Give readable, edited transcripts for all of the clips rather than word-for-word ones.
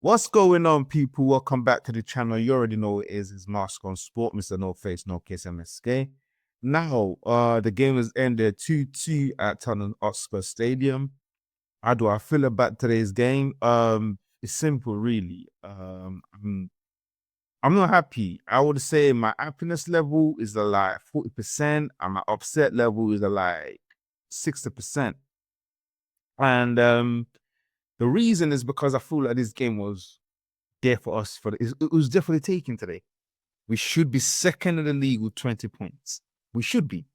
What's going on, people? Welcome back to the channel. You already know what it is. It's Mask on Sport, Mr. No Face, No Case MSK. Now, the game has ended 2-2 at Tottenham Hotspur Stadium. How do I feel about today's game? It's simple, really. I'm not happy. I would say my happiness level is like 40%, and my upset level is like 60%. And the reason is because I feel like this game was there for us. It was definitely taken today. We should be second in the league with 20 points. We should be.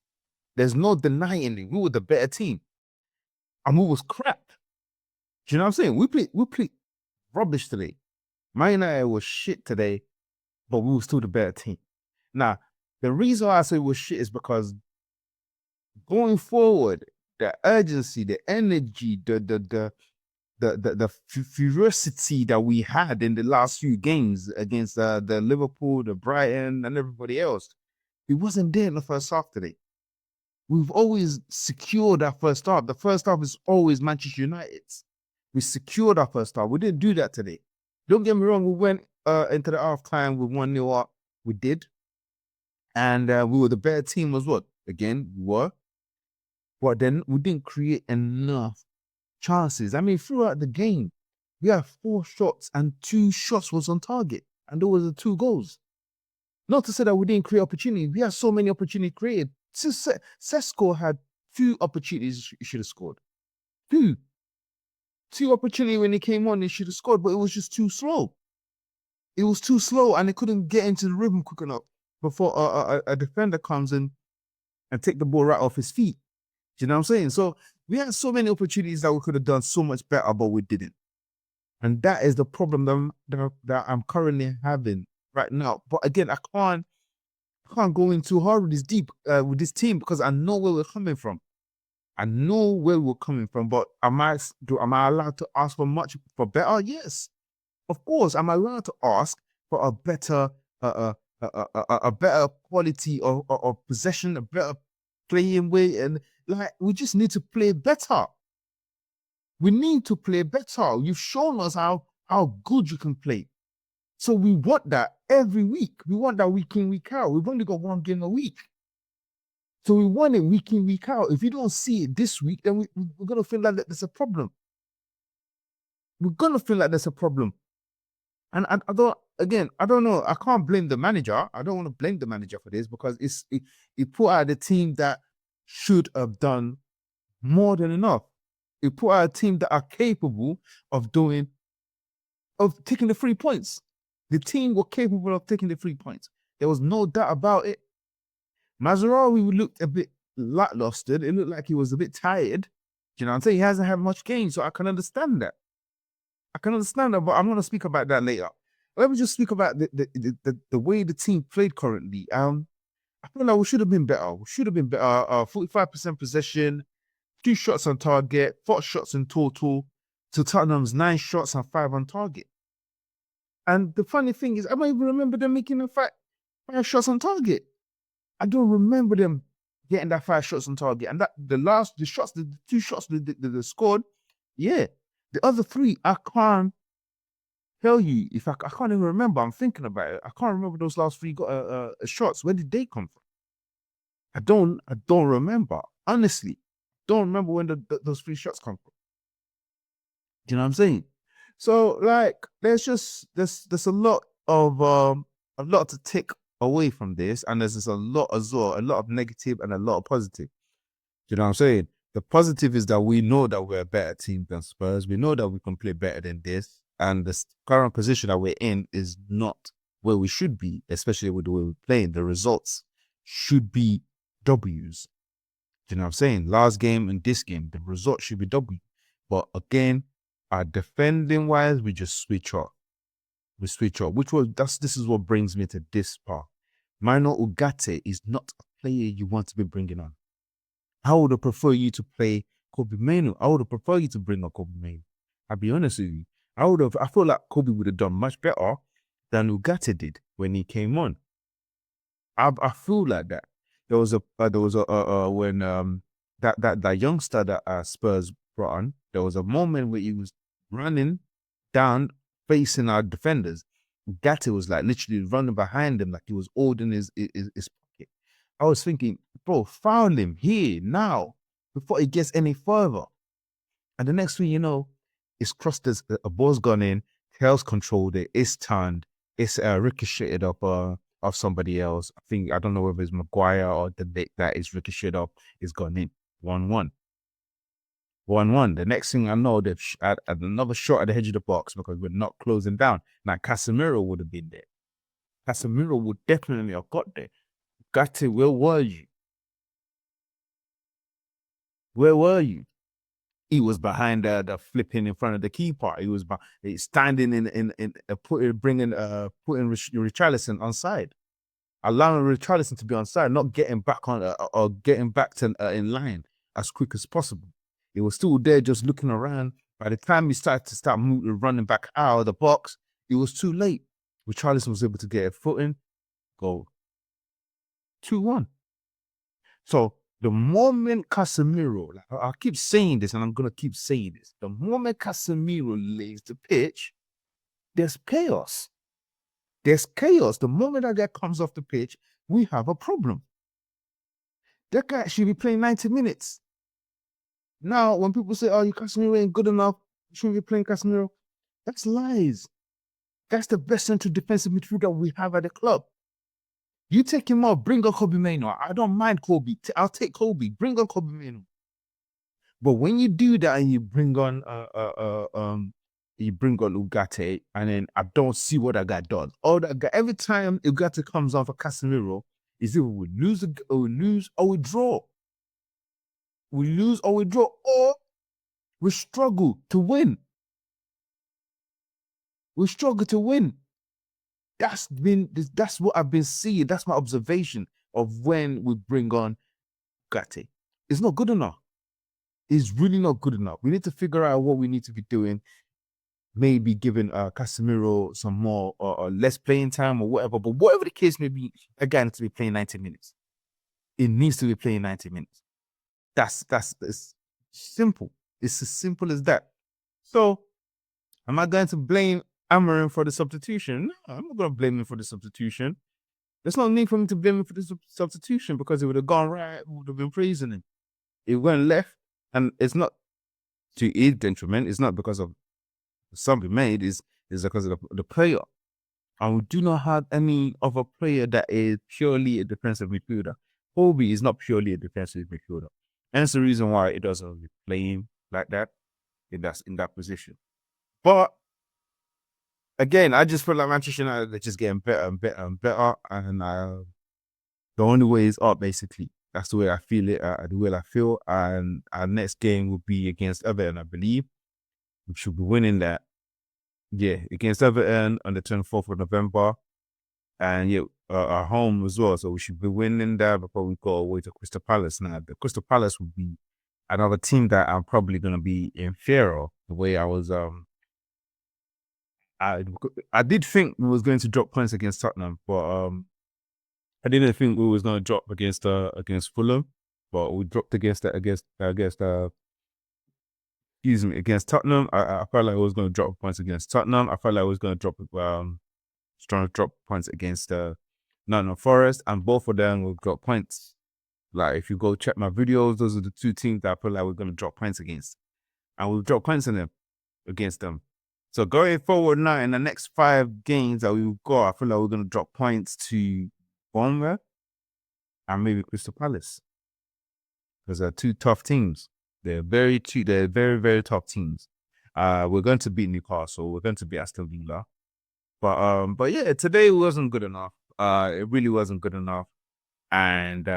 There's no denying it. We were the better team. And we was crap. Do you know what I'm saying? We played rubbish today. Man United was shit today, but we were still the better team. Now, the reason why I say we was shit is because going forward, the urgency, the energy, the ferocity that we had in the last few games against the Liverpool, the Brighton, and everybody else, it wasn't there in the first half today. We've always secured our first half. The first half is always Manchester United's. We secured our first half. We didn't do that today. Don't get me wrong, we went into the half time with 1-0 up. We did. And we were the better team as well. Again, we were. But then we didn't create enough chances. I mean, throughout the game, we had 4 shots and 2 shots was on target. And there was the 2 goals. Not to say that we didn't create opportunity. We had so many opportunities created. Sesko had 2 opportunities he should have scored. 2 opportunities when he came on, he should have scored, but it was just too slow. It was too slow, and he couldn't get into the rhythm quick enough before a defender comes in and take the ball right off his feet. Do you know what I'm saying? So we had so many opportunities that we could have done so much better, but we didn't. And that is the problem that I'm currently having right now. But again, I can't go in too hard with with this team because I know where we're coming from. I know where we're coming from. But am I allowed to ask for better? Yes, of course. I'm allowed to ask for a better a better quality of possession, a better playing way, and like we just need to play better. We need to play better. You've shown us how good you can play. So we want that every week. We want that week in, week out. We've only got 1 game a week. So we want it week in, week out. If you don't see it this week, then we're going to feel like there's a problem. We're going to feel like there's a problem. And I don't know. I can't blame the manager. I don't want to blame the manager for this because it put out the team that should have done more than enough. It put out a team that are capable of taking the 3 points. The team were capable of taking the 3 points. There was no doubt about it. Mazraoui looked a bit lackluster. It looked like he was a bit tired. Do you know what I'm saying? He hasn't had much game, so I can understand that. But I'm going to speak about that later. Let me just speak about the way the team played currently. I feel like we should have been better. 45% possession, 2 shots on target, 4 shots in total, to Tottenham's 9 shots and 5 on target. And the funny thing is, I don't even remember them making 5 shots on target. I don't remember them getting that 5 shots on target. And that the 2 shots they scored, yeah. The other 3, I can't tell you if I can't even remember. I'm thinking about it. I can't remember those last 3 shots. Where did they come from? I don't remember. Honestly, don't remember when those 3 shots come from. Do you know what I'm saying? So like, there's a lot to take away from this, and there's just a lot as well, a lot of negative and a lot of positive. Do you know what I'm saying? The positive is that we know that we're a better team than Spurs. We know that we can play better than this, and the current position that we're in is not where we should be, especially with the way we're playing. The results should be W's. Do you know what I'm saying? Last game and this game, the result should be W. But again, our defending wise, we just switch off. This is what brings me to this part. Mino Ugarte is not a player you want to be bringing on. I would have preferred you to play Kobe Mainoo. I would have preferred you to bring on Kobe Mainoo. I'll be honest with you. I feel like Kobe would have done much better than Ugarte did when he came on. I feel like that. There was when that youngster that Spurs brought on, there was a moment where he was running down facing our defenders. Gatti was like literally running behind him like he was holding his pocket. I was thinking, bro, foul him here now before it gets any further. And the next thing you know, it's crossed as a ball's gone in, tails controlled it, it's turned, it's ricocheted up of somebody else. I don't know whether it's Maguire or the Ligt that is ricocheted up, is gone in. 1-1. 1-1. The next thing I know, they've had another shot at the edge of the box because we're not closing down. Now, Casemiro would have been there. Casemiro would definitely have got there. Gatti, where were you? Where were you? He was behind the flipping in front of the keeper. He was standing putting Richarlison on side, allowing Richarlison to be on side, not getting back on or getting back to in line as quick as possible. He was still there, just looking around. By the time he started to start running back out of the box, it was too late. Richarlison was able to get a foot in, goal. 2-1. So the moment Casemiro, like, I keep saying this and I'm going to keep saying this, the moment Casemiro leaves the pitch, there's chaos. There's chaos. The moment that guy comes off the pitch, we have a problem. That guy should be playing 90 minutes. Now, when people say, oh, Casemiro ain't good enough, you shouldn't be playing Casemiro, that's lies. That's the best central defensive midfielder we have at the club. You take him off, bring on Kobe Mainoo. I don't mind Kobe. I'll take Kobe. Bring on Kobe Mainoo. But when you do that and you bring on Ugarte, and then I don't see what that guy does. All that guy, every time Ugarte comes on for Casemiro, is either we lose or we draw. We lose or we draw, or we struggle to win. We struggle to win. That's what I've been seeing. That's my observation of when we bring on Ugarte. It's not good enough. It's really not good enough. We need to figure out what we need to be doing. Maybe giving Casemiro some more or less playing time or whatever. But whatever the case may be, a guy needs to be playing 90 minutes. It needs to be playing 90 minutes. That's simple. It's as simple as that. So, am I going to blame Amorim for the substitution? No, I'm not going to blame him for the substitution. There's no need for me to blame him for the substitution because it would have gone right. We would have been praising him. It went left, and it's not to his detriment. It's not because of something made. Is because of the player. And we do not have any other player that is purely a defensive midfielder. Kobe is not purely a defensive midfielder. And that's the reason why it doesn't play him like that in that position. But again, I just feel like Manchester United, they're just getting better and better and better. And the only way is up, basically. That's the way I feel it, the way I feel. And our next game will be against Everton, I believe. We should be winning that. Yeah, against Everton on the 24th of November. And yeah, our home as well. So we should be winning that before we go away to Crystal Palace. Now, the Crystal Palace would be another team that I'm probably going to be in fear of. The way I was, I did think we was going to drop points against Tottenham, but I didn't think we was going to drop against Fulham, but we dropped against Tottenham. I felt like I was going to drop points against Tottenham. I felt like I was going to drop points against Nottingham Forest, and both of them will drop points. Like, if you go check my videos, those are the two teams that I feel like we're going to drop points against, and we'll drop points against them. So going forward now, in the next 5 games that we've got, I feel like we're going to drop points to Bournemouth and maybe Crystal Palace, because they're 2 tough teams. They're very, very tough teams. We're going to beat Newcastle. We're going to beat Aston Villa. But yeah, today wasn't good enough. It really wasn't good enough. And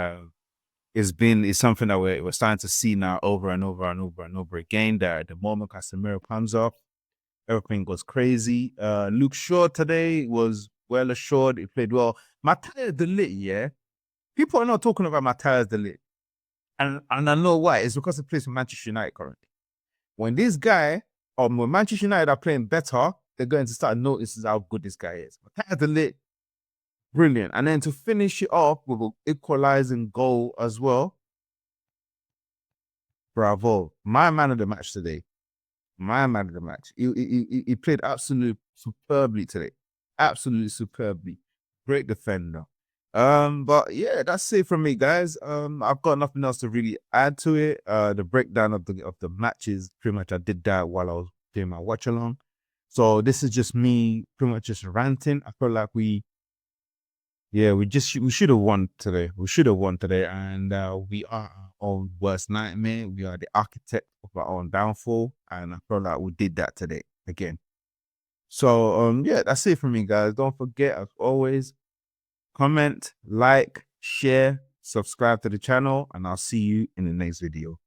it's something that we're starting to see now over and over and over and over again, that the moment Casemiro comes up, everything goes crazy. Luke Shaw today was well assured. He played well. Matthias de Ligt, yeah? People are not talking about Matthias de Ligt. And I know why. It's because he plays for Manchester United currently. When this guy, or when Manchester United are playing better, they're going to start noticing how good this guy is. Matthias de Ligt, brilliant. And then to finish it off with an equalizing goal as well. Bravo. My man of the match today. My man of the match. He played absolutely superbly today. Absolutely superbly. Great defender. But yeah, that's it from me, guys. I've got nothing else to really add to it. The breakdown of the matches, pretty much I did that while I was doing my watch along. So this is just me pretty much just ranting. I feel like we should have won today. We should have won today, and we are our own worst nightmare. We are the architect of our own downfall, and I feel like we did that today again. So yeah, that's it for me, guys. Don't forget, as always, comment, like, share, subscribe to the channel, and I'll see you in the next video.